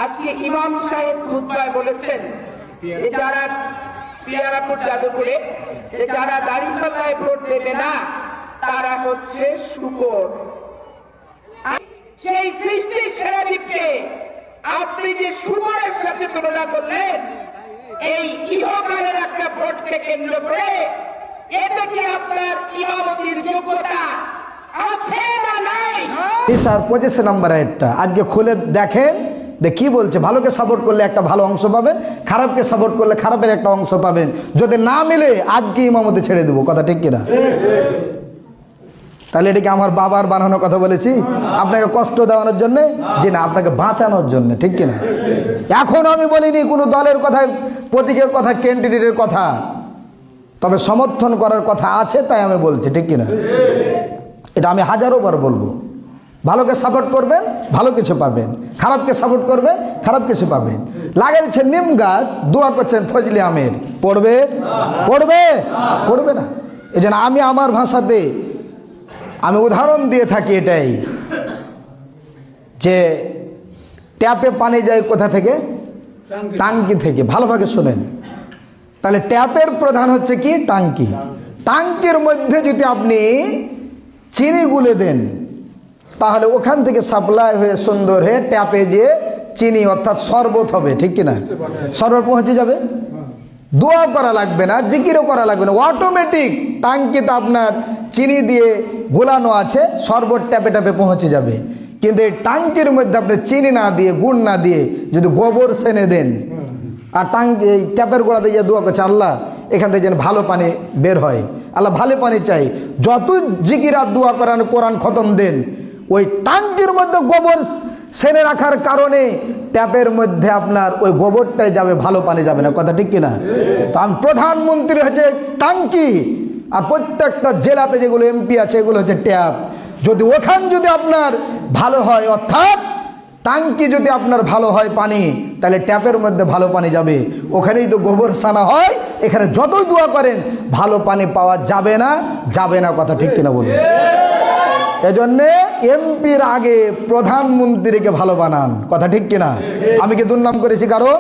আজকে ইমাম সাহেব খুতবায় বলেছেন যে যারা পিয়ারাপুর যাদবপুরে যে যারা দাঁড়িপাল্লায় ভোট দেবে না তারা হচ্ছে শুকর। সেই সৃষ্টির সেরা দ্বীপকে আপনি যে শুকরের সাথে তুলনা করলেন, এই ইহকালের একটা ভোটকে কেন্দ্র করে এতে কি আপনার ইমামতির যোগ্যতা আছে না নাই? স্যার 25 নম্বর আয়াতটা আজকে খুলে দেখেন, কি বলছে। ভালোকে সাপোর্ট করলে একটা ভালো অংশ পাবেন, খারাপকে সাপোর্ট করলে খারাপের একটা অংশ পাবেন। যদি না মিলে আজকে ইমামতি ছেড়ে দেবো, কথা ঠিক কিনা? তাহলে এটাকে আমার বাবার বানানো কথা বলেছি আপনাকে কষ্ট দেওয়ানোর জন্য? যে না, আপনাকে বাঁচানোর জন্য, ঠিক কিনা? এখন আমি বলিনি কোনো দলের কথা, প্রতীকের কথা, ক্যান্ডিডেটের কথা, তবে সমর্থন করার কথা আছে তাই আমি বলছি, ঠিক কিনা? এটা আমি হাজারো বার বলবো। ভালোকে সাপোর্ট করবেন, ভালো কিছু পাবেন। খারাপকে সাপোর্ট করবেন, খারাপ কিছু পাবেন। লাগাইছে নিম গাছ, দোয়া করছেন ফজলি আমের, পড়বে পড়বে পড়বে না। এই জন্য আমি আমার ভাষাতে আমি উদাহরণ দিয়ে থাকি এটাই, যে ট্যাপে পানি যায় কোথা থেকে? টাঙ্কি থেকে। ভালোভাবে শোনেন। তাহলে ট্যাপের প্রধান হচ্ছে কি? টাঙ্কি। টাঙ্কির মধ্যে যদি আপনি চিনি গুলে দেন, তাহলে ওখান থেকে সাপ্লাই হয়ে সুন্দর হয়ে ট্যাপে যে চিনি অর্থাৎ শরবত হবে, ঠিক কিনা? শরবত পৌঁছে যাবে। দোয়া করা লাগবে না, জিকিরও করা লাগবে না, অটোমেটিক টাঙ্কিতে আপনার চিনি দিয়ে গোলানো আছে, শরবত ট্যাপে ট্যাপে পৌঁছে যাবে। কিন্তু এই টাঙ্কির মধ্যে আপনি চিনি না দিয়ে, গুড় না দিয়ে যদি গোবর সেনে দেন, আর টাঙ্কি এই ট্যাপের গোড়াতে গিয়ে দোয়া করছে, আল্লাহ এখান থেকে যেন ভালো পানি বের হয়, আল্লাহ ভালো পানি চাই, যত জিকির আর দোয়া করান, কোরআন খতম দেন, ওই টাঙ্কির মধ্যে গোবর সেনে রাখার কারণে ট্যাপের মধ্যে আপনার ওই গোবরটাই যাবে, ভালো পানি যাবে না, কথা ঠিক কিনা? তো আমি প্রধানমন্ত্রী হচ্ছে টাঙ্কি, আর প্রত্যেকটা জেলাতে যেগুলো এমপি আছে এগুলো হচ্ছে ট্যাপ। যদি ওখান যদি আপনার ভালো হয়, অর্থাৎ টাঙ্কি যদি আপনার ভালো হয় পানি, তাহলে ট্যাপের মধ্যে ভালো পানি যাবে। ওখানেই তো গোবর সানা হয়। এখানে যতই দোয়া করেন ভালো পানি পাওয়া যাবে না, যাবে না, কথা ঠিক কিনা বলুন? এজন্যে এমপির আগে প্রধানমন্ত্রীকে ভালো বানান, কথা ঠিক কিনা? আমি কি দুর্নাম করেছি কারো?